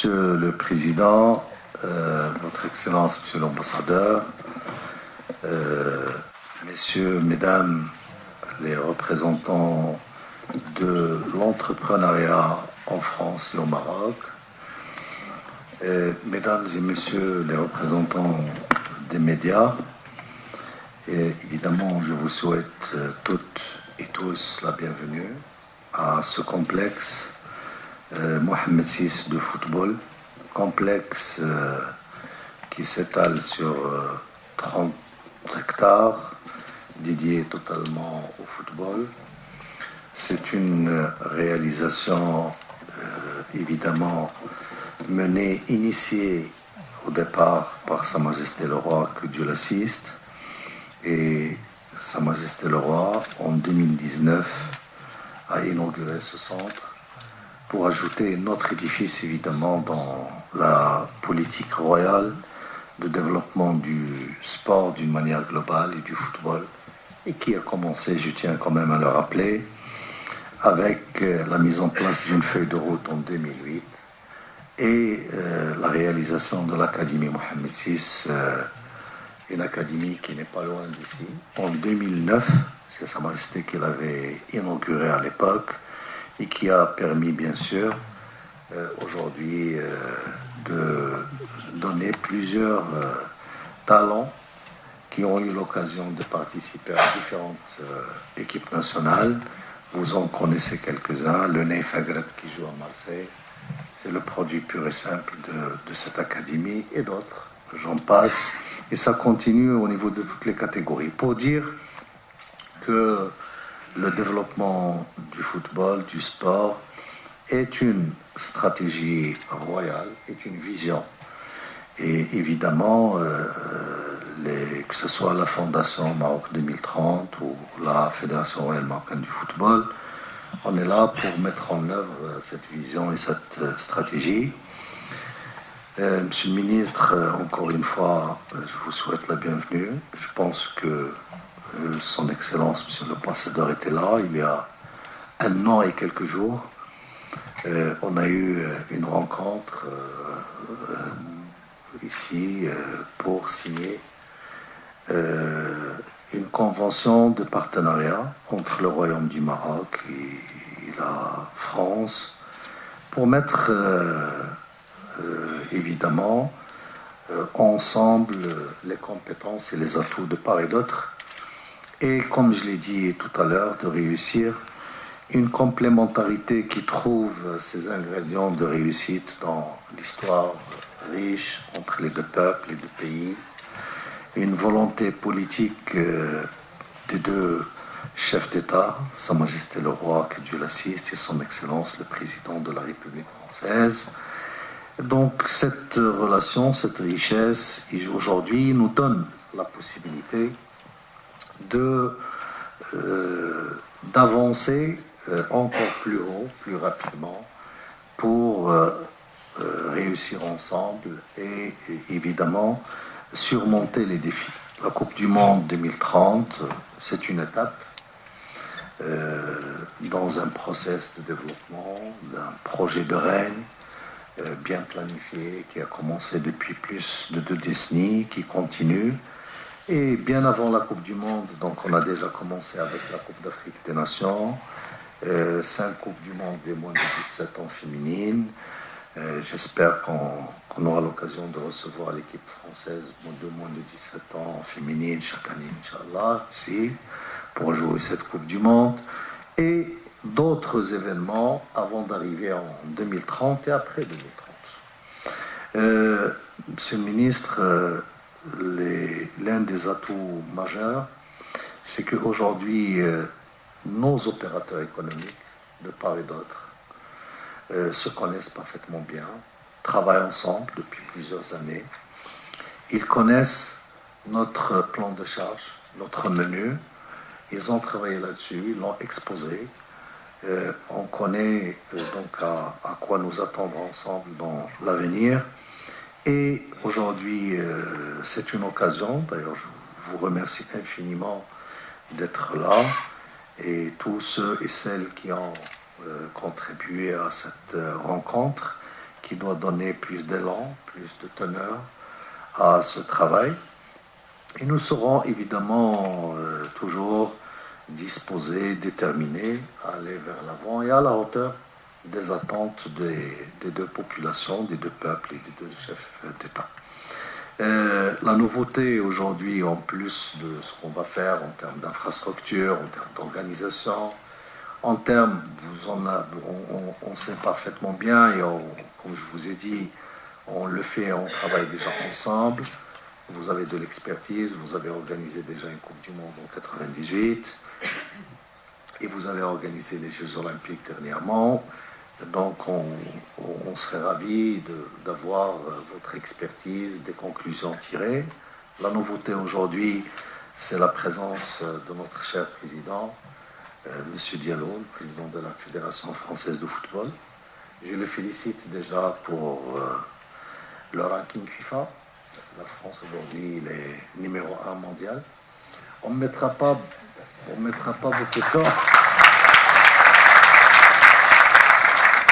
Monsieur le Président, Votre Excellence, Monsieur l'Ambassadeur, Messieurs, Mesdames, les représentants de l'entrepreneuriat en France et au Maroc, Mesdames et Messieurs les représentants des médias, et évidemment, je vous souhaite toutes et tous la bienvenue à ce complexe Mohamed VI de football, complexe qui s'étale sur 30 hectares, dédié totalement au football. C'est une réalisation évidemment menée, initiée au départ par Sa Majesté le Roi, que Dieu l'assiste, et Sa Majesté le Roi, en 2019, a inauguré ce centre pour ajouter notre édifice, évidemment, dans la politique royale de développement du sport d'une manière globale et du football, et qui a commencé, je tiens quand même à le rappeler, avec la mise en place d'une feuille de route en 2008 et la réalisation de l'Académie Mohamed VI, une académie qui n'est pas loin d'ici. En 2009, c'est Sa Majesté qui l'avait inaugurée à l'époque et qui a permis, bien sûr, aujourd'hui de donner plusieurs talents qui ont eu l'occasion de participer à différentes équipes nationales. Vous en connaissez quelques-uns. Le Ney Fagret qui joue à Marseille, c'est le produit pur et simple de cette académie, et d'autres, j'en passe. Et ça continue au niveau de toutes les catégories. Pour dire que le développement du football, du sport, est une stratégie royale, est une vision. Et évidemment, que ce soit la Fondation Maroc 2030 ou la Fédération royale marocaine du football, on est là pour mettre en œuvre cette vision et cette stratégie. Monsieur le ministre, encore une fois, je vous souhaite la bienvenue. Je pense que Son Excellence, Monsieur l'Ambassadeur, était là il y a un an et quelques jours. On a eu une rencontre ici pour signer une convention de partenariat entre le Royaume du Maroc et la France pour mettre évidemment ensemble les compétences et les atouts de part et d'autre, et comme je l'ai dit tout à l'heure, de réussir une complémentarité qui trouve ses ingrédients de réussite dans l'histoire riche entre les deux peuples, les deux pays, une volonté politique des deux chefs d'État, Sa Majesté le Roi, que Dieu l'assiste, et Son Excellence le Président de la République française. Donc cette relation, cette richesse, aujourd'hui, nous donne la possibilité d'avancer encore plus haut, plus rapidement, pour réussir ensemble et évidemment surmonter les défis. La Coupe du Monde 2030, c'est une étape dans un process de développement, d'un projet de règne bien planifié, qui a commencé depuis plus de 2 décennies, qui continue. Et bien avant la Coupe du Monde, donc on a déjà commencé avec la Coupe d'Afrique des Nations, 5 Coupes du Monde des moins de 17 ans féminines. J'espère qu'on aura l'occasion de recevoir l'équipe française de moins de 17 ans féminine chaque année, Inch'Allah, ici, pour jouer cette Coupe du Monde. Et d'autres événements avant d'arriver en 2030 et après 2030. Monsieur le ministre, l'un des atouts majeurs, c'est qu'aujourd'hui, nos opérateurs économiques, de part et d'autre, se connaissent parfaitement bien, travaillent ensemble depuis plusieurs années. Ils connaissent notre plan de charge, notre menu. Ils ont travaillé là-dessus, ils l'ont exposé. On connaît donc à quoi nous attendre ensemble dans l'avenir. Et aujourd'hui, c'est une occasion, d'ailleurs je vous remercie infiniment d'être là, et tous ceux et celles qui ont contribué à cette rencontre, qui doit donner plus d'élan, plus de teneur à ce travail. Et nous serons évidemment toujours disposés, déterminés à aller vers l'avant et à la hauteur des attentes des deux populations, des deux peuples et des deux chefs d'État. La nouveauté aujourd'hui, en plus de ce qu'on va faire en termes d'infrastructure, en termes d'organisation, en termes, on sait parfaitement bien, et comme je vous ai dit, on le fait, on travaille déjà ensemble. Vous avez de l'expertise, vous avez organisé déjà une Coupe du Monde en 98, et vous avez organisé les Jeux Olympiques dernièrement. Donc on serait ravis d'avoir votre expertise, des conclusions tirées. La nouveauté aujourd'hui, c'est la présence de notre cher président, M. Diallo, le président de la Fédération française de football. Je le félicite déjà pour le ranking FIFA. La France aujourd'hui, il est numéro 1 mondial. On ne mettra pas beaucoup de temps.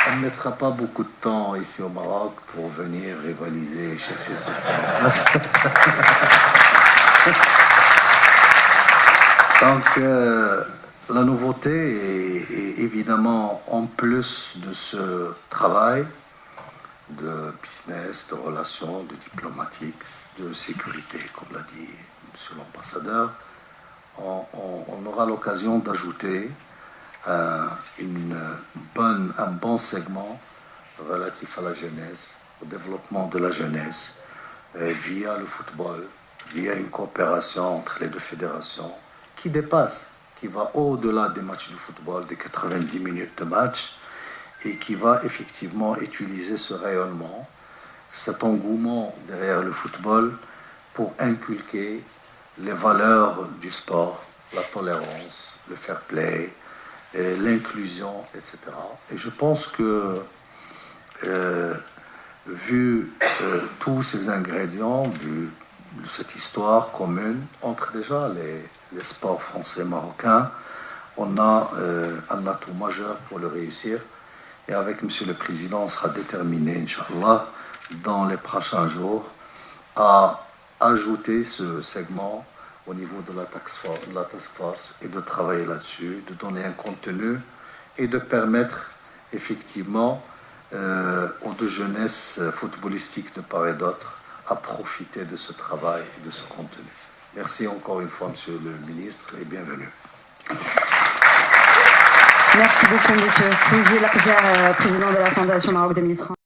On ne mettra pas beaucoup de temps ici au Maroc pour venir rivaliser, chercher cette place. Donc, la nouveauté est évidemment, en plus de ce travail de business, de relations, de diplomatique, de sécurité, comme l'a dit M. l'ambassadeur, on aura l'occasion d'ajouter un bon segment relatif à la jeunesse, au développement de la jeunesse, via le football, via une coopération entre les deux fédérations qui dépasse, qui va au-delà des matchs de football, des 90 minutes de match, et qui va effectivement utiliser ce rayonnement, cet engouement derrière le football pour inculquer les valeurs du sport, la tolérance, le fair play, l'inclusion, etc. Et je pense que, vu tous ces ingrédients, vu cette histoire commune entre déjà les sports français et marocains, on a un atout majeur pour le réussir. Et avec M. le Président, on sera déterminé, Inch'Allah, dans les prochains jours, à ajouter ce segment au niveau de la task force et de travailler là-dessus, de donner un contenu et de permettre effectivement aux deux jeunesses footballistiques de part et d'autre à profiter de ce travail et de ce contenu. Merci encore une fois, Monsieur le Ministre, et bienvenue. Merci beaucoup, Monsieur Fouzi Larjar, président de la Fondation Maroc 2030.